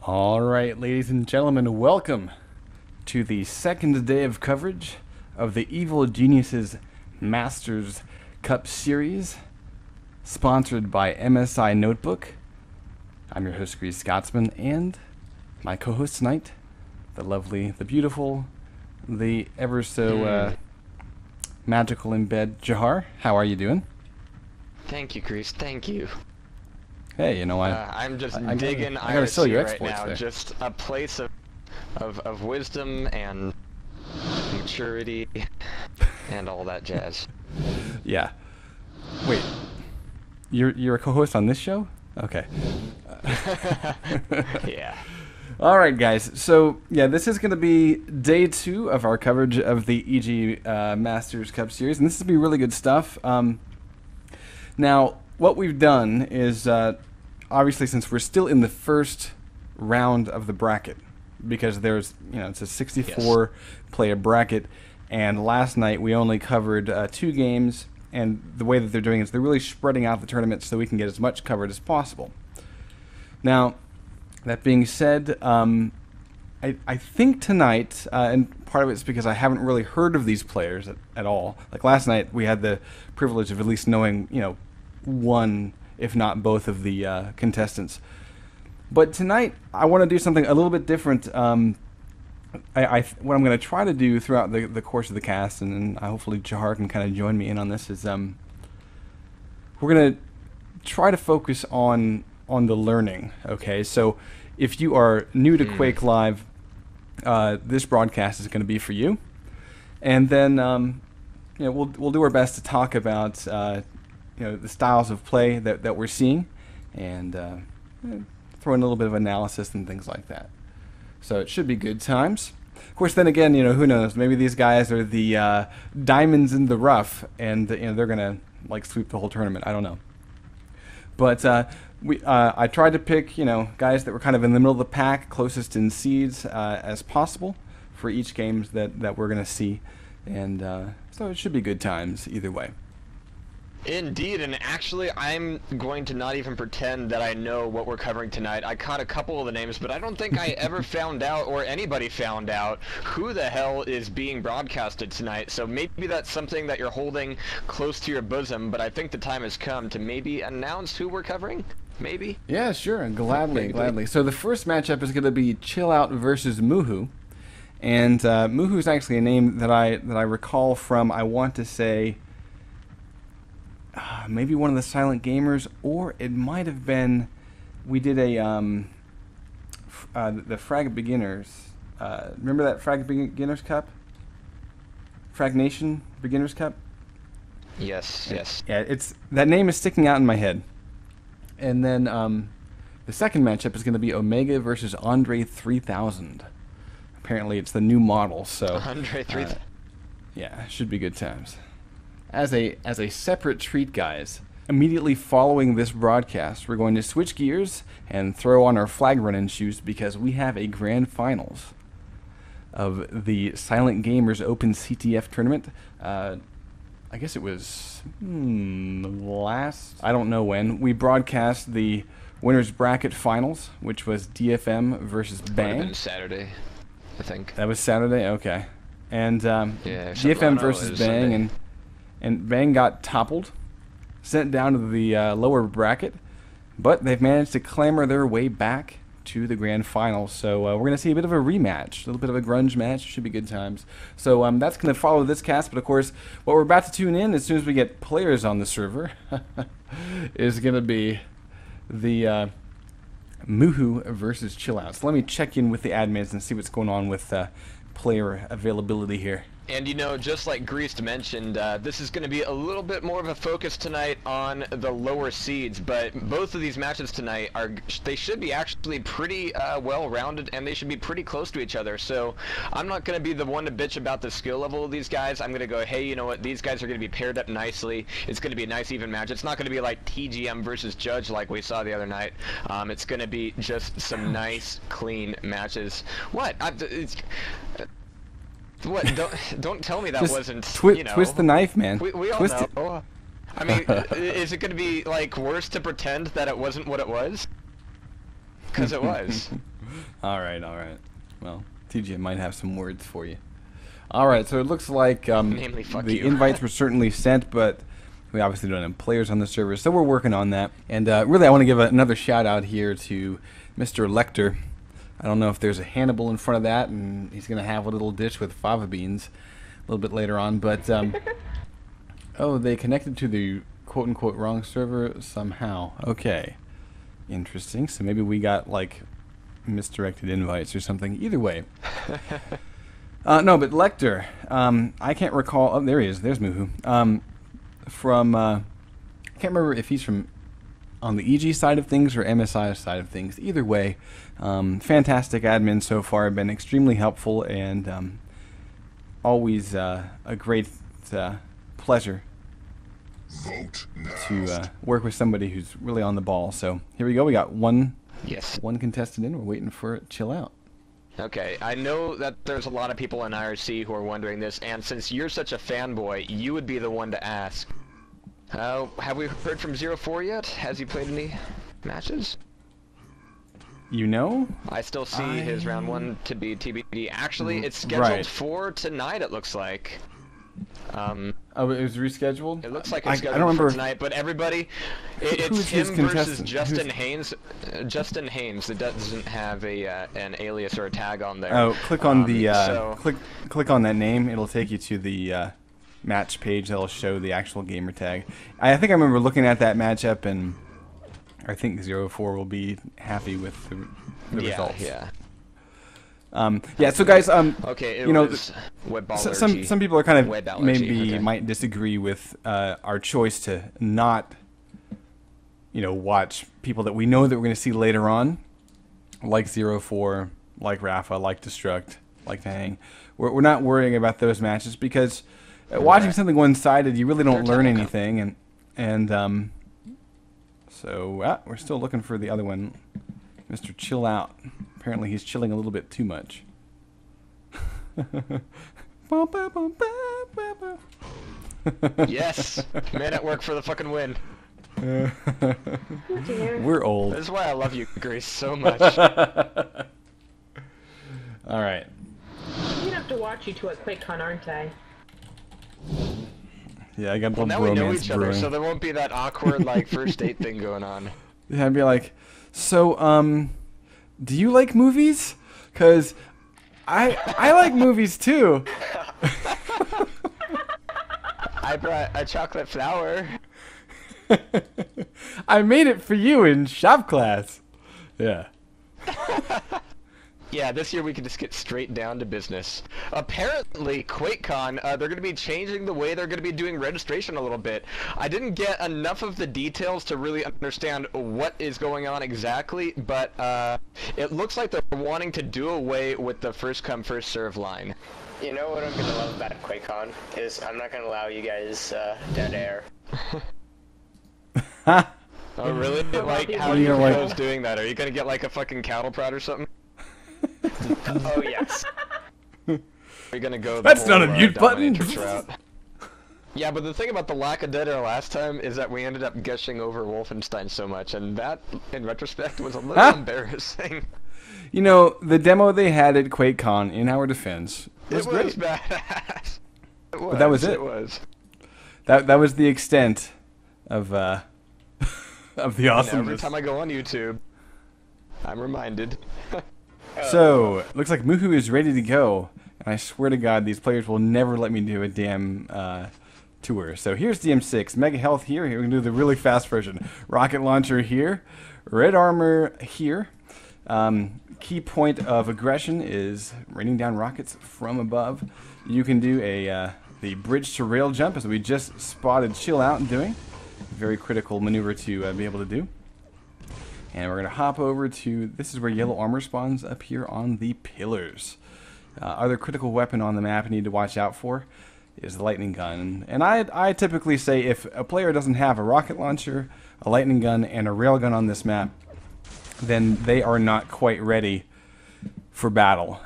All right, ladies and gentlemen, welcome to the second day of coverage of the Evil Geniuses Masters Cup Series, sponsored by MSI Notebook. I'm your host, Grease Scotsman, and my co-host tonight, the lovely, the beautiful, the ever so magical in bed, Jahar. How are you doing? Thank you, Grease. Thank you. Hey, you know, I'm just digging I gotta sell IRC your right exploits now. there. Just a place of wisdom and maturity and all that jazz. Yeah. Wait, you're a co-host on this show? Okay. Yeah. All right, guys. So yeah, this is going to be day 2 of our coverage of the EG Masters Cup Series, and this is going to be really good stuff. Now, what we've done is, obviously, since we're still in the first round of the bracket, because there's, it's a 64 player bracket, and last night we only covered 2 games, and the way that they're doing is they're really spreading out the tournament so we can get as much covered as possible. Now, that being said, I think tonight, and part of it's because I haven't really heard of these players at all. Like last night, we had the privilege of at least knowing, one, if not both, of the contestants. But tonight, I want to do something a little bit different. What I'm going to try to do throughout the course of the cast, and hopefully Jahar can kind of join me in on this, is we're going to try to focus on the learning. Okay, so if you are new to Quake Live, this broadcast is going to be for you. And then we'll do our best to talk about the styles of play that we're seeing, and throw in a little bit of analysis and things like that. So it should be good times. Of course, then again, who knows? Maybe these guys are the diamonds in the rough, and they're gonna sweep the whole tournament. I don't know. But I tried to pick guys that were kind of in the middle of the pack, closest in seeds as possible for each games that we're gonna see, and so it should be good times either way. Indeed, and actually, I'm going to not even pretend that I know what we're covering tonight. I caught a couple of the names, but I don't think I ever found out, or anybody found out, who the hell is being broadcasted tonight. So maybe that's something that you're holding close to your bosom, but I think the time has come to maybe announce who we're covering? Maybe? Yeah, sure, gladly. So the first matchup is going to be Chill Out versus Muhu. And Muhu is actually a name that I recall from, I want to say, maybe one of the Silent Gamers, or it might have been, we did the Frag Beginners. Remember that Frag Beginners Cup? Frag Nation Beginners Cup? Yes. Yeah, that name is sticking out in my head. And then the second matchup is going to be Omega versus Andre 3000. Apparently it's the new model, so Andre 3000. Yeah, should be good times. As a separate treat, guys, immediately following this broadcast, we're going to switch gears and throw on our flag running shoes because we have a grand finals of the Silent Gamers Open CTF tournament. I guess it was I don't know when, we broadcast the winners bracket finals, which was DFM versus Bang. Would have been Saturday, I think. That was Saturday? Okay. And DFM versus Bang, and Bang got toppled, sent down to the lower bracket, but they've managed to clamber their way back to the grand final. So we're going to see a bit of a rematch, a little bit of a grunge match. Should be good times. So that's going to follow this cast, but of course, what we're about to tune in as soon as we get players on the server is going to be the Muhu versus Chill Out. So let me check in with the admins and see what's going on with player availability here. And just like Grease mentioned, this is going to be a little bit more of a focus tonight on the lower seeds, but both of these matches tonight they should be actually pretty well-rounded, and they should be pretty close to each other. So I'm not going to be the one to bitch about the skill level of these guys. I'm going to go, hey, you know what, these guys are going to be paired up nicely. It's going to be a nice even match. It's not going to be like TGM versus Judge like we saw the other night. It's going to be just some nice, clean matches. What? What? Don't tell me that wasn't. Twist the knife, man. We all twist know. It. I mean, is it going to be worse to pretend that it wasn't what it was? Because it was. All right, all right. Well, TJ might have some words for you. All right, so it looks like Namely, fuck the you. invites were certainly sent, but we obviously don't have players on the server, so we're working on that. And really, I want to give another shout out here to Mr. Lecter. I don't know if there's a Hannibal in front of that, and he's going to have a little dish with fava beans a little bit later on. But oh, they connected to the quote-unquote wrong server somehow. Okay, interesting. So maybe we got like misdirected invites or something. Either way. No, but Lecter, I can't recall. Oh, there he is. There's Muhu. From, I can't remember if he's from on the EG side of things or MSI side of things. Either way, fantastic admin so far. Been extremely helpful and always a great pleasure to work with somebody who's really on the ball. So here we go. We got one contestant in. We're waiting for it. Chill out. Okay, I know that there's a lot of people in IRC who are wondering this, and since you're such a fanboy, you would be the one to ask. Have we heard from 04 yet? Has he played any matches? You know? I still see his round 1 to be TBD. Actually, it's scheduled for tonight, it looks like. Oh, it was rescheduled? It looks like it's scheduled I don't remember for tonight, but everybody, it's him versus Justin Haynes. Justin Haynes that doesn't have an alias or a tag on there. Oh, click on the click on that name. It'll take you to the match page that'll show the actual gamer tag. I think I remember looking at that matchup, and I think 04 will be happy with the results. Yeah. Yeah, so guys, okay, you know, some people are kind of might disagree with our choice to not, watch people that we know that we're going to see later on, like 04, like Rafa, like Destruct, like Hang. We're not worrying about those matches because watching something one-sided, you really don't learn anything, and so we're still looking for the other one, Mr. Chill Out. Apparently he's chilling a little bit too much. Yes! Man at work for the fucking win. We're old. This is why I love you, Grace, so much. Alright. I'm gonna have to watch you two at QuakeCon, aren't I? Yeah, I got well, now we know each other, so there won't be that awkward, first date thing going on. Yeah, I'd be like, so, do you like movies? 'Cause I like movies too. I brought a chocolate flower. I made it for you in shop class. Yeah. Yeah, this year we can just get straight down to business. Apparently, QuakeCon, they're going to be changing the way they're going to be doing registration a little bit. I didn't get enough of the details to really understand what is going on exactly, but it looks like they're wanting to do away with the first come, first serve line. You know what I'm going to love about QuakeCon is I'm not going to allow you guys dead air. Oh, really? Like, how are you propose doing that? Are you going to get like a fucking cattle prod or something? Oh, yes. Are you gonna go That's not a mute button! Route? Yeah, but the thing about the lack of dead air last time is that we ended up gushing over Wolfenstein so much, and that, in retrospect, was a little embarrassing. You know, the demo they had at QuakeCon, in our defense, was great. It was badass. It was. But that was it. It was. That was the extent of of the awesomeness. Every time I go on YouTube, I'm reminded. So, looks like Muhu is ready to go. And I swear to God, these players will never let me do a damn tour. So here's DM6. Mega Health here. We're going to do the really fast version. Rocket Launcher here. Red Armor here. Key point of aggression is raining down rockets from above. You can do the bridge to rail jump, as we just spotted Chill Out doing. Very critical maneuver to be able to do. And we're going to hop over to, this is where yellow armor spawns up here on the pillars. Other critical weapon on the map you need to watch out for is the lightning gun. And I typically say if a player doesn't have a rocket launcher, a lightning gun, and a railgun on this map, then they are not quite ready for battle.